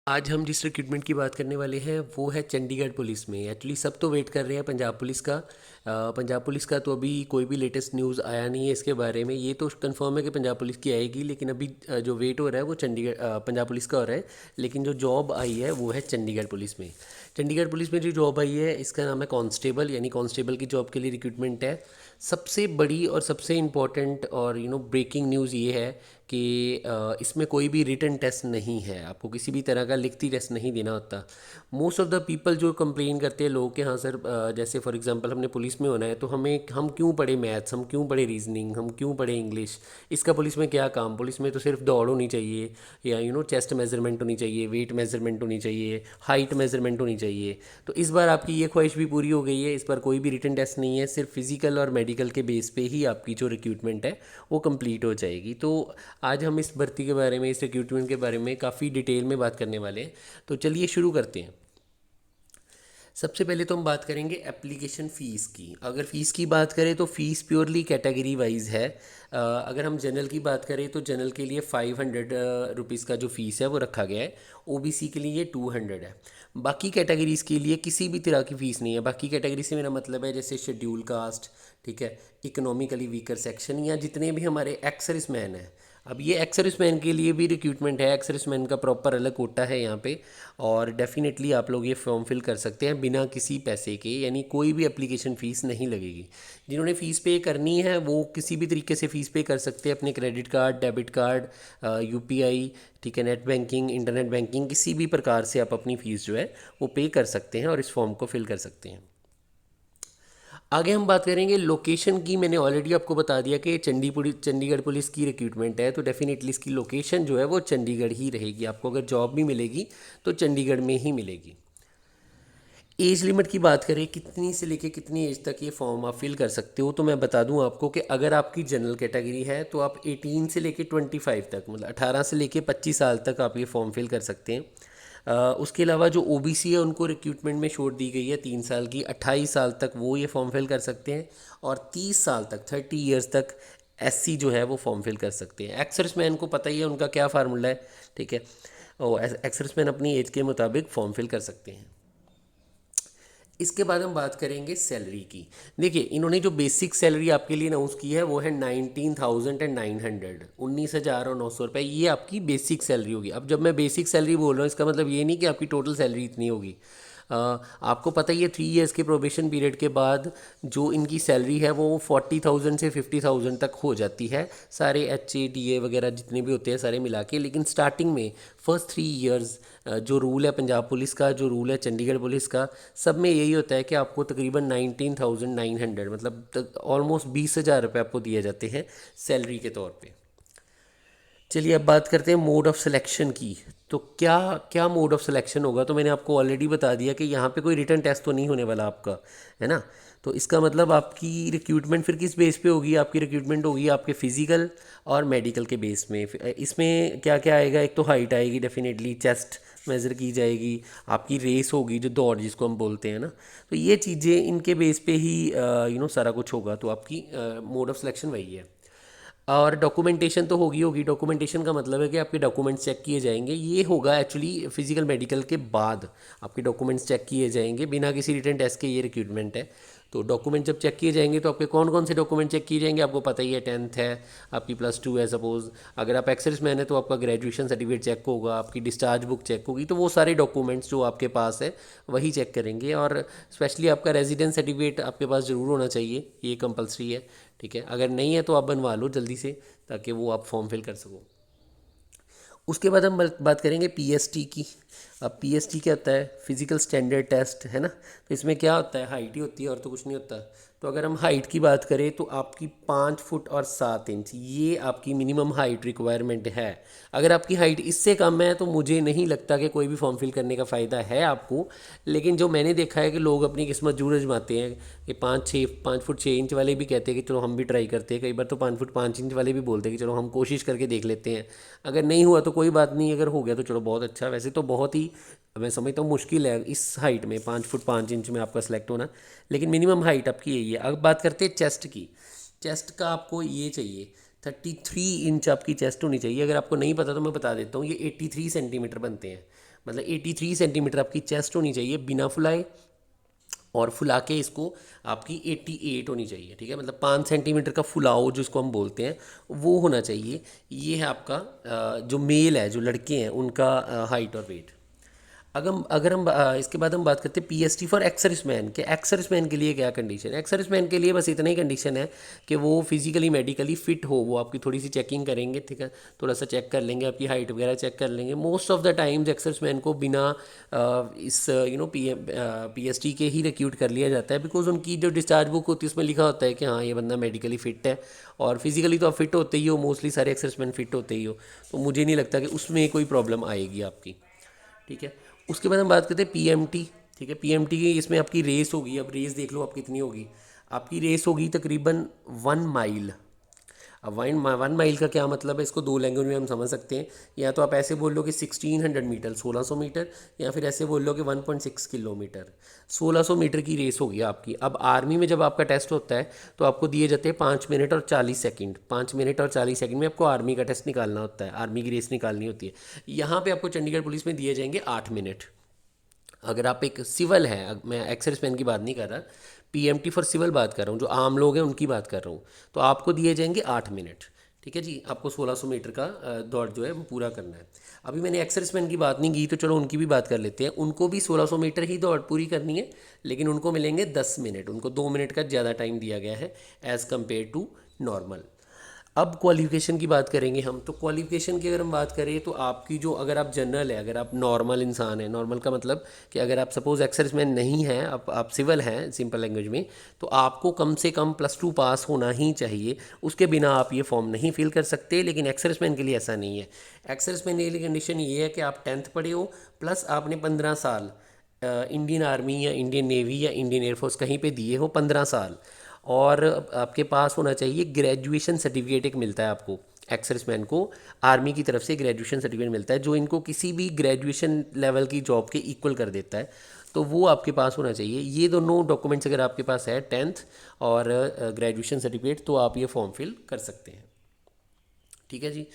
आज हम जिस रिक्रूटमेंट की बात करने वाले हैं वो है चंडीगढ़ पुलिस में। एक्चुअली सब तो वेट कर रहे हैं पंजाब पुलिस का। पंजाब पुलिस का तो अभी कोई भी लेटेस्ट न्यूज़ आया नहीं है इसके बारे में। ये तो कंफर्म है कि पंजाब पुलिस की आएगी, लेकिन अभी जो वेट हो रहा है वो पंजाब पुलिस का हो रहा है। लेकिन जो जॉब आई है वो है चंडीगढ़ पुलिस में। चंडीगढ़ पुलिस में जो जॉब आई है इसका नाम है कांस्टेबल, यानी कांस्टेबल की जॉब के लिए रिक्रूटमेंट है। सबसे बड़ी और सबसे इम्पॉर्टेंट और ब्रेकिंग न्यूज़ ये है कि इसमें कोई भी रिटन टेस्ट नहीं है। आपको किसी भी तरह का लिखती टेस्ट नहीं देना होता। मोस्ट ऑफ द पीपल जो कंप्लेन करते हैं लोग कि हाँ सर, जैसे फॉर एग्जांपल हमने पुलिस में होना है तो हम क्यों पढ़े मैथ्स, हम क्यों पढ़े रीजनिंग, हम क्यों पढ़े इंग्लिश, इसका पुलिस में क्या काम। पुलिस में तो सिर्फ दौड़ होनी चाहिए, या चेस्ट मेजरमेंट होनी चाहिए, वेट मेजरमेंट होनी चाहिए, हाइट मेजरमेंट होनी चाहिए। तो इस बार आपकी ये ख्वाहिश भी पूरी हो गई है। इस बार कोई भी रिटन टेस्ट नहीं है, सिर्फ फिजिकल और मेडिकल के बेस पे ही आपकी जो रिक्रूटमेंट है वो कंप्लीट हो जाएगी। तो आज हम इस भर्ती के बारे में, इस रिक्रूटमेंट के बारे में काफ़ी डिटेल में बात करने वाले हैं। तो चलिए शुरू करते हैं। सबसे पहले तो हम बात करेंगे एप्लीकेशन फ़ीस की। अगर फ़ीस की बात करें तो फ़ीस प्योरली कैटेगरी वाइज है। अगर हम जनरल की बात करें तो जनरल के लिए 500 रुपीज़ का जो फ़ीस है वो रखा गया है। ओबीसी के लिए 200 है। बाकी कैटेगरीज़ के लिए किसी भी तरह की फ़ीस नहीं है। बाकी कैटेगरी से मेरा मतलब है जैसे शेड्यूल कास्ट, ठीक है, इकोनॉमिकली वीकर सेक्शन, या जितने भी हमारे एक्स सर्विसमैन हैं। अब ये एक्स सर्विसमैन के लिए भी रिक्रूटमेंट है। एक्स सर्विसमैन का प्रॉपर अलग कोटा है यहाँ पे, और डेफिनेटली आप लोग ये फॉर्म फिल कर सकते हैं बिना किसी पैसे के, यानी कोई भी एप्लीकेशन फ़ीस नहीं लगेगी। जिन्होंने फ़ीस पे करनी है वो किसी भी तरीके से फ़ीस पे कर सकते हैं, अपने credit card, debit card, UPI, ठीक है, नेट बैंकिंग, इंटरनेट बैंकिंग, किसी भी प्रकार से आप अपनी फ़ीस जो है वो पे कर सकते हैं और इस फॉर्म को फिल कर सकते हैं। आगे हम बात करेंगे लोकेशन की। मैंने ऑलरेडी आपको बता दिया कि चंडीगढ़ पुलिस की रिक्रूटमेंट है, तो डेफिनेटली इसकी लोकेशन जो है वो चंडीगढ़ ही रहेगी। आपको अगर जॉब भी मिलेगी तो चंडीगढ़ में ही मिलेगी। एज लिमिट की बात करें, कितनी से लेके कितनी एज तक ये फॉर्म आप फिल कर सकते हो, तो मैं बता दूं आपको कि अगर आपकी जनरल कैटेगरी है तो आप 18 से लेके 25 तक, मतलब 18 से लेके 25 साल तक आप ये फॉर्म फिल कर सकते हैं। उसके अलावा जो ओबीसी है उनको रिक्रूटमेंट में छूट दी गई है 3 साल की। 28 साल तक वो ये फॉर्म फिल कर सकते हैं, और 30 साल तक, 30 ईयर्स तक एससी जो है वो फॉर्म फिल कर सकते हैं। एक्स सर्विसमैन को पता ही है उनका क्या फार्मूला है, ठीक है। और एक्स सर्विसमैन अपनी एज के मुताबिक फॉर्म फिल कर सकते हैं। इसके बाद हम बात करेंगे सैलरी की। देखिए, इन्होंने जो बेसिक सैलरी आपके लिए अनाउंस की है वो है 19,900, 19,900 रुपये। ये आपकी बेसिक सैलरी होगी। अब जब मैं बेसिक सैलरी बोल रहा हूँ इसका मतलब ये नहीं कि आपकी टोटल सैलरी इतनी होगी। आपको पता ही है 3 इयर्स के प्रोबेशन पीरियड के बाद जो इनकी सैलरी है वो 40,000 से 50,000 तक हो जाती है, सारे HA DA वगैरह जितने भी होते हैं सारे मिला के। लेकिन स्टार्टिंग में फर्स्ट 3 इयर्स जो रूल है पंजाब पुलिस का, जो रूल है चंडीगढ़ पुलिस का, सब में यही होता है कि आपको तकरीबन 19,900, मतलब ऑलमोस्ट 20,000 रुपये आपको दिए जाते हैं सैलरी के तौर पे। चलिए अब बात करते हैं मोड ऑफ़ सिलेक्शन की। तो क्या क्या मोड ऑफ़ सिलेक्शन होगा, तो मैंने आपको ऑलरेडी बता दिया कि यहाँ पे कोई रिटन टेस्ट तो नहीं होने वाला आपका, है ना। तो इसका मतलब आपकी रिक्रूटमेंट फिर किस बेस पे होगी? आपकी रिक्रूटमेंट होगी आपके फिजिकल और मेडिकल के बेस में। इसमें क्या क्या आएगा? एक तो हाइट आएगी, डेफिनेटली चेस्ट मेज़र की जाएगी, आपकी रेस होगी जो दौड़ जिसको हम बोलते हैं ना। तो ये चीज़ें इनके बेस पे ही सारा कुछ होगा। तो आपकी मोड ऑफ़ सिलेक्शन वही है। और डॉक्यूमेंटेशन तो होगी होगी। डॉक्यूमेंटेशन का मतलब है कि आपके डॉक्यूमेंट्स चेक किए जाएंगे। ये होगा एक्चुअली फिजिकल मेडिकल के बाद आपके डॉक्यूमेंट्स चेक किए जाएंगे बिना किसी रिटन टेस्ट के। ये रिक्रूटमेंट है, तो डॉक्यूमेंट जब चेक किए जाएंगे तो आपके कौन कौन से डॉक्यूमेंट चेक किए जाएंगे आपको पता ही है। 10th है, आपकी +2 है सपोज़। अगर आप एक्सेस मैन है तो आपका ग्रेजुएशन सर्टिफिकेट चेक होगा, आपकी डिस्चार्ज बुक चेक होगी। तो वो सारे डॉक्यूमेंट्स जो आपके पास है वही चेक करेंगे। और स्पेशली आपका रेजिडेंस सर्टिफिकेट आपके पास ज़रूर होना चाहिए, ये कंपलसरी है, ठीक है। अगर नहीं है तो आप बनवा लो जल्दी से, ताकि वो आप फॉर्म फिल कर सको। उसके बाद हम बात करेंगे पीएसटी की। अब पीएसटी क्या होता है? फिजिकल स्टैंडर्ड टेस्ट, है ना। तो इसमें क्या होता है? हाइट ही होती है और तो कुछ नहीं होता। तो अगर हम हाइट की बात करें तो आपकी 5 फुट और 7 इंच ये आपकी मिनिमम हाइट रिक्वायरमेंट है। अगर आपकी हाइट इससे कम है तो मुझे नहीं लगता कि कोई भी फॉर्म फिल करने का फ़ायदा है आपको। लेकिन जो मैंने देखा है कि लोग अपनी किस्मत जरूर आजमाते हैं कि 5 फुट 6 इंच वाले भी कहते हैं कि चलो हम भी ट्राई करते हैं। कई बार तो 5 फुट 5 इंच वाले भी बोलते हैं कि चलो हम कोशिश करके देख लेते हैं। अगर नहीं हुआ तो कोई बात नहीं, अगर हो गया तो चलो बहुत अच्छा। वैसे तो बहुत ही, मैं समझता हूँ, मुश्किल है इस हाइट में 5 फुट 5 इंच में आपका सेलेक्ट होना। लेकिन मिनिमम हाइट आपकी यही है। अब बात करते हैं चेस्ट की। चेस्ट का आपको ये चाहिए 33 इंच आपकी चेस्ट होनी चाहिए। अगर आपको नहीं पता तो मैं बता देता हूँ, ये 83 सेंटीमीटर बनते हैं। मतलब 83 सेंटीमीटर आपकी चेस्ट होनी चाहिए बिना फुलाए, और फुला के इसको आपकी 88 होनी चाहिए, ठीक है। मतलब 5 सेंटीमीटर का फुलाव जिसको हम बोलते हैं वो होना चाहिए। ये है आपका जो मेल है, जो लड़के हैं उनका हाइट और वेट। अगर हम इसके बाद हम बात करते हैं पीएसटी फॉर एक्स सर्विसमैन के। एक्स सर्विसमैन के लिए क्या कंडीशन है? एक्स सर्विसमैन के लिए बस इतना ही कंडीशन है कि वो फिजिकली मेडिकली फिट हो। वो आपकी थोड़ी सी चेकिंग करेंगे, ठीक है, थोड़ा सा चेक कर लेंगे, आपकी हाइट वगैरह चेक कर लेंगे। Most of the times ex serviceman को बिना इस पीएसटी के ही रिक्रूट कर लिया जाता है, बिकॉज उनकी जो डिस्चार्ज बुक होती है उसमें लिखा होता है कि हाँ ये बंदा मेडिकली फिट है। और फिजिकली तो आप फिट होते ही हो, मोस्टली सारे एक्स सर्विसमैन फिट होते ही हो, तो मुझे नहीं लगता कि उसमें कोई प्रॉब्लम आएगी आपकी, ठीक है। उसके बाद हम बात करते हैं पीएमटी, ठीक है। पीएमटी की इसमें आपकी रेस होगी। अब रेस देख लो आप कितनी होगी। आपकी रेस होगी तकरीबन 1 माइल। अब 1 माइल का क्या मतलब है, इसको दो लैंग्वेज में हम समझ सकते हैं। या तो आप ऐसे बोल लो कि 1600 मीटर, 1600 मीटर, या फिर ऐसे बोल लो कि 1.6 किलोमीटर। 1600 मीटर की रेस होगी आपकी। अब आर्मी में जब आपका टेस्ट होता है तो आपको दिए जाते हैं 5 मिनट और 40 सेकंड। 5 मिनट और 40 सेकंड में आपको आर्मी का टेस्ट निकालना होता है, आर्मी की रेस निकालनी होती है। यहाँ पे आपको चंडीगढ़ पुलिस में दिए जाएंगे 8 मिनट। अगर आप एक सिविल हैं, मैं एक्स मैन की बात नहीं कर रहा, पीएमटी फॉर सिविल बात कर रहा हूँ, जो आम लोग हैं उनकी बात कर रहा हूँ, तो आपको दिए जाएंगे 8 मिनट, ठीक है जी। आपको 1600 मीटर का दौड़ जो है वो पूरा करना है। अभी मैंने एक्स मैन की बात नहीं की, तो चलो उनकी भी बात कर लेते हैं। उनको भी 1600 मीटर ही दौड़ पूरी करनी है, लेकिन उनको मिलेंगे 10 मिनट। उनको 2 मिनट का ज़्यादा टाइम दिया गया है एज़ कम्पेयर टू नॉर्मल। अब क्वालिफिकेशन की बात करेंगे हम। तो क्वालिफिकेशन की अगर हम बात करें तो आपकी जो, अगर आप जनरल है, अगर आप नॉर्मल इंसान है, नॉर्मल का मतलब कि अगर आप सपोज एक्सर्विसमैन नहीं हैं, आप सिविल हैं सिंपल लैंग्वेज में, तो आपको कम से कम +2 पास होना ही चाहिए। उसके बिना आप ये फॉर्म नहीं फिल कर सकते। लेकिन एक्सर्विसमैन के लिए ऐसा नहीं है। एक्सर्विसमैन के लिए कंडीशन ये है कि आप 10th पढ़े हो, प्लस आपने 15 साल इंडियन आर्मी या इंडियन नेवी या इंडियन एयरफोर्स कहीं पे दिए हो 15 साल, और आपके पास होना चाहिए ग्रेजुएशन सर्टिफिकेट। एक मिलता है आपको एक्स सर्विसमैन को आर्मी की तरफ से ग्रेजुएशन सर्टिफिकेट मिलता है, जो इनको किसी भी ग्रेजुएशन लेवल की जॉब के इक्वल कर देता है। तो वो आपके पास होना चाहिए। ये दोनों डॉक्यूमेंट्स अगर आपके पास है, 10th और ग्रेजुएशन सर्टिफिकेट, तो आप ये फॉर्म फिल कर सकते हैं, ठीक है जी।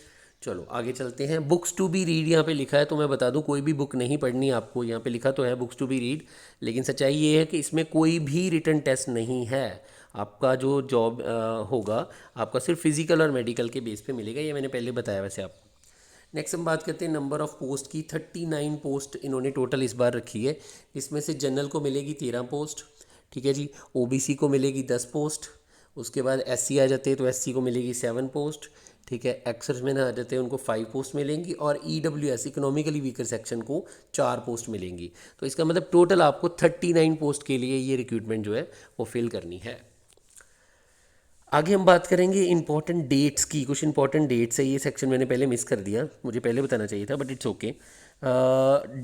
चलो आगे चलते हैं। बुक्स टू बी रीड यहाँ पे लिखा है, तो मैं बता दूँ कोई भी बुक नहीं पढ़नी आपको। यहाँ पे लिखा तो है बुक्स टू बी रीड, लेकिन सच्चाई ये है कि इसमें कोई भी रिटन टेस्ट नहीं है। आपका जो जॉब होगा आपका सिर्फ फिजिकल और मेडिकल के बेस पे मिलेगा। ये मैंने पहले बताया वैसे आपको। नेक्स्ट हम बात करते हैं नंबर ऑफ़ पोस्ट की। 39 पोस्ट इन्होंने टोटल इस बार रखी है। इसमें से जनरल को मिलेगी 13 पोस्ट, ठीक है जी। ओबीसी को मिलेगी 10 पोस्ट। उसके बाद एससी आ जाते हैं तो एससी को मिलेगी 7 पोस्ट, ठीक है। एक्सर्विसमैन आ जाते हैं उनको 5 पोस्ट मिलेंगी, और ईडब्ल्यूएस इकोनॉमिकली वीकर सेक्शन को 4 पोस्ट मिलेंगी। तो इसका मतलब टोटल आपको 39 पोस्ट के लिए ये रिक्रूटमेंट जो है वो फिल करनी है। आगे हम बात करेंगे इंपॉर्टेंट डेट्स की। कुछ इंपॉर्टेंट डेट्स है, ये सेक्शन मैंने पहले मिस कर दिया, मुझे पहले बताना चाहिए था, बट इट्स ओके।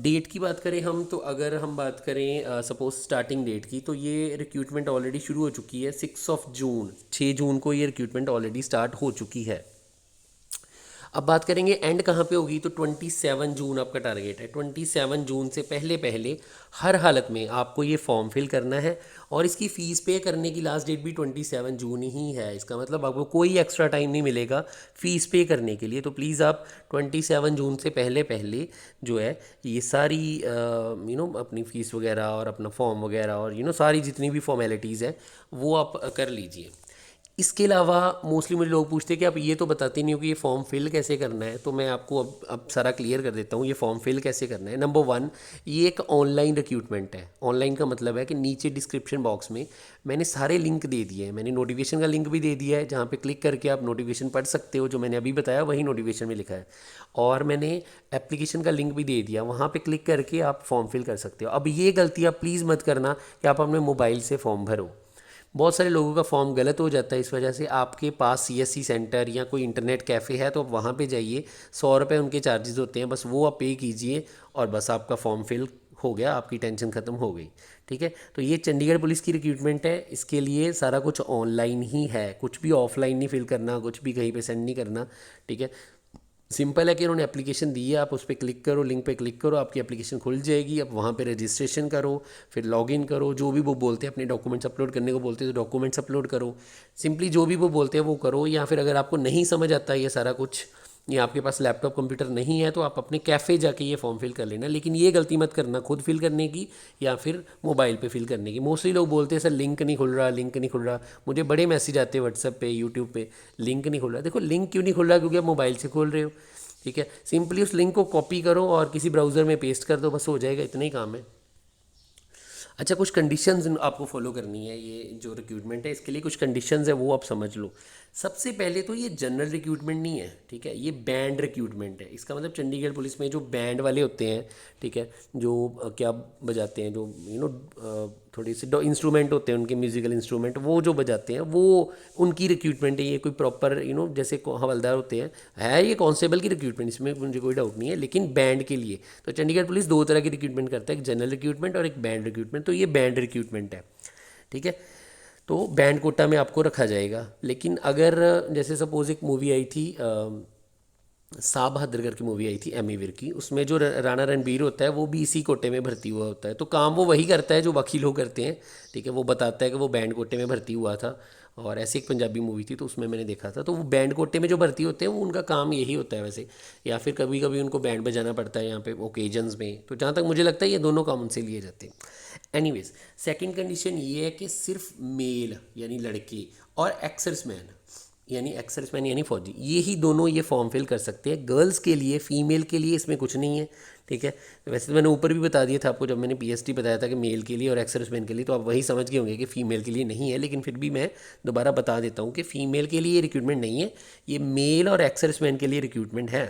डेट की बात करें हम, तो अगर हम बात करें सपोज स्टार्टिंग डेट की, तो ये रिक्रूटमेंट ऑलरेडी शुरू हो चुकी है। 6 जून, 6 जून को ये रिक्रूटमेंट ऑलरेडी स्टार्ट हो चुकी है। अब बात करेंगे एंड कहाँ पे होगी, तो 27 जून आपका टारगेट है। 27 जून से पहले पहले हर हालत में आपको ये फॉर्म फिल करना है, और इसकी फ़ीस पे करने की लास्ट डेट भी 27 जून ही है। इसका मतलब आपको कोई एक्स्ट्रा टाइम नहीं मिलेगा फ़ीस पे करने के लिए। तो प्लीज़ आप 27 जून से पहले पहले जो है ये सारी अपनी फ़ीस वगैरह और अपना फॉर्म वगैरह और सारी जितनी भी फॉर्मेलिटीज़ है वो आप कर लीजिए। इसके अलावा मोस्टली मुझे लोग पूछते हैं कि आप ये तो बताते नहीं हो कि ये फॉर्म फिल कैसे करना है, तो मैं आपको अब सारा क्लियर कर देता हूँ। ये फॉर्म फिल कैसे करना है। नंबर 1, ये एक ऑनलाइन रिक्रूटमेंट है। ऑनलाइन का मतलब है कि नीचे डिस्क्रिप्शन बॉक्स में मैंने सारे लिंक दे दिए हैं। मैंने नोटिफिकेशन का लिंक भी दे दिया है, जहाँ पे क्लिक करके आप नोटिफिकेशन पढ़ सकते हो। जो मैंने अभी बताया वही नोटिफिकेशन में लिखा है। और मैंने एप्लीकेशन का लिंक भी दे दिया, वहाँ पे क्लिक करके आप फॉर्म फिल कर सकते हो। अब ये गलती आप प्लीज़ मत करना कि आप अपने मोबाइल से फॉर्म भरो। बहुत सारे लोगों का फॉर्म गलत हो जाता है इस वजह से। आपके पास सीएससी सेंटर या कोई इंटरनेट कैफ़े है तो आप वहाँ पे जाइए। 100 रुपये उनके चार्जेस होते हैं, बस वो आप पे कीजिए और बस आपका फॉर्म फिल हो गया, आपकी टेंशन ख़त्म हो गई, ठीक है। तो ये चंडीगढ़ पुलिस की रिक्रूटमेंट है। इसके लिए सारा कुछ ऑनलाइन ही है, कुछ भी ऑफलाइन नहीं फिल करना, कुछ भी कहीं पे सेंड नहीं करना, ठीक है। सिंपल है कि उन्होंने एप्लीकेशन दी है, आप उस पर क्लिक करो, लिंक पे क्लिक करो, आपकी एप्लीकेशन खुल जाएगी। आप वहाँ पे रजिस्ट्रेशन करो, फिर लॉगिन करो, जो भी वो बोलते हैं, अपने डॉक्यूमेंट्स अपलोड करने को बोलते हैं तो डॉक्यूमेंट्स अपलोड करो। सिंपली जो भी वो बोलते हैं वो करो। या फिर अगर आपको नहीं समझ आता ये सारा कुछ, या आपके पास लैपटॉप कंप्यूटर नहीं है तो आप अपने कैफ़े जाके ये फॉर्म फिल कर लेना, लेकिन ये गलती मत करना खुद फिल करने की या फिर मोबाइल पे फिल करने की। मोस्टली लोग बोलते हैं सर लिंक नहीं खुल रहा, लिंक नहीं खुल रहा। मुझे बड़े मैसेज आते हैं व्हाट्सएप पे, यूट्यूब पे, लिंक नहीं खुल रहा। देखो लिंक क्यों नहीं खुल रहा, क्योंकि आप मोबाइल से खोल रहे हो। ठीक है, सिंपली उस लिंक को कॉपी करो और किसी ब्राउज़र में पेस्ट कर दो, बस हो जाएगा, इतना ही काम है। अच्छा, कुछ कंडीशंस आपको फॉलो करनी है, ये जो रिक्रूटमेंट है इसके लिए कुछ कंडीशंस है वो आप समझ लो। सबसे पहले तो ये जनरल रिक्रूटमेंट नहीं है, ठीक है, ये बैंड रिक्रूटमेंट है। इसका मतलब चंडीगढ़ पुलिस में जो बैंड वाले होते हैं, ठीक है, जो क्या बजाते हैं, जो थोड़ी से इंस्ट्रूमेंट होते हैं उनके, म्यूजिकल इंस्ट्रूमेंट, वो जो बजाते हैं वो उनकी रिक्रूटमेंट है। ये कोई प्रॉपर जैसे हवलदार होते हैं, है ये कांस्टेबल की रिक्रूटमेंट, इसमें मुझे कोई डाउट नहीं है, लेकिन बैंड के लिए तो चंडीगढ़ पुलिस दो तरह की रिक्रूटमेंट करता है, एक जनरल रिक्रूटमेंट और एक बैंड रिक्रूटमेंट। तो ये बैंड रिक्रूटमेंट है, ठीक है। तो बैंड कोटा में आपको रखा जाएगा। लेकिन अगर जैसे सपोज एक मूवी आई थी, साब बहादुर की मूवी आई थी एमी विर्क की, उसमें जो राणा रणबीर होता है वो भी इसी कोटे में भर्ती हुआ होता है। तो काम वो वही करता है जो बाकी लोग करते हैं, ठीक है। वो बताता है कि वो बैंड कोटे में भर्ती हुआ था, और ऐसी एक पंजाबी मूवी थी तो उसमें मैंने देखा था। तो वो बैंड कोटे में जो भर्ती होते हैं वो उनका काम यही होता है वैसे, या फिर कभी कभी उनको बैंड बजाना पड़ता है यहाँ पे ओकेजन्स में। तो जहाँ तक मुझे लगता है ये दोनों काम उनसे लिए जाते हैं। एनीवेज, सेकंड कंडीशन ये है कि सिर्फ मेल यानी लड़के और एक्स सर्विसमैन यानी फौजी, ये ही दोनों ये फॉर्म फिल कर सकते हैं। गर्ल्स के लिए, फीमेल के लिए इसमें कुछ नहीं है, ठीक है। वैसे तो मैंने ऊपर भी बता दिया था आपको जब मैंने पीएसटी बताया था कि मेल के लिए और एक्स सर्विसमैन के लिए, तो आप वही समझ गए होंगे कि फ़ीमेल के लिए नहीं है। लेकिन फिर भी मैं दोबारा बता देता हूँ कि फ़ीमेल के लिए रिक्रूटमेंट नहीं है, ये मेल और एक्स सर्विसमैन के लिए रिक्रूटमेंट है,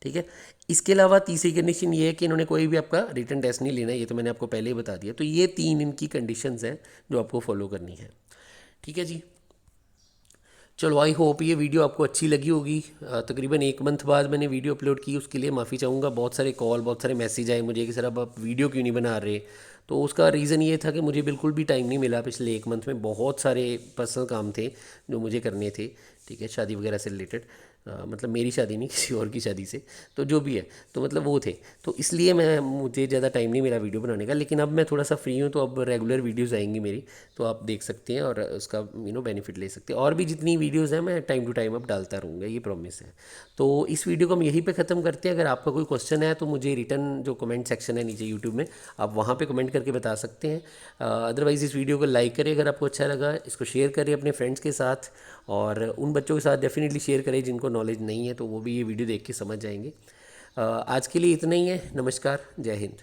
ठीक है। इसके अलावा तीसरी कंडीशन ये है कि इन्होंने कोई भी आपका रिटन टेस्ट नहीं लेना है, ये तो मैंने आपको पहले ही बता दिया। तो ये 3 इनकी कंडीशंस हैं जो आपको फॉलो करनी है, ठीक है जी। चलो, आई होप ये वीडियो आपको अच्छी लगी होगी। तकरीबन 1 मंथ बाद मैंने वीडियो अपलोड की, उसके लिए माफ़ी चाहूँगा। बहुत सारे कॉल, बहुत सारे मैसेज आए मुझे कि सर अब आप वीडियो क्यों नहीं बना रहे। तो उसका रीज़न ये था कि मुझे बिल्कुल भी टाइम नहीं मिला। पिछले 1 मंथ में बहुत सारे पर्सनल काम थे जो मुझे करने थे, ठीक है, शादी वगैरह से रिलेटेड। मतलब मेरी शादी नहीं, किसी और की शादी से, तो जो भी है, तो मतलब वो थे। तो इसलिए मुझे ज़्यादा टाइम नहीं मिला वीडियो बनाने का। लेकिन अब मैं थोड़ा सा फ्री हूँ, तो अब रेगुलर वीडियोज़ आएंगी मेरी, तो आप देख सकते हैं और उसका बेनिफिट ले सकते हैं। और भी जितनी वीडियोस हैं मैं टाइम टू टाइम अब डालता रहूँगा, ये प्रॉमिस है। तो इस वीडियो को हम यहीं पे ख़त्म करते हैं। अगर आपका कोई क्वेश्चन है तो मुझे रिटर्न जो कमेंट सेक्शन है नीचे यूट्यूब में, आप वहाँ पे कमेंट करके बता सकते हैं। अदरवाइज़ इस वीडियो को लाइक करें अगर आपको अच्छा लगा, इसको शेयर करें अपने फ्रेंड्स के साथ, और उन बच्चों के साथ डेफिनेटली शेयर करें जिनको नॉलेज नहीं है, तो वो भी ये वीडियो देख के समझ जाएंगे। आज के लिए इतना ही है। नमस्कार, जय हिंद।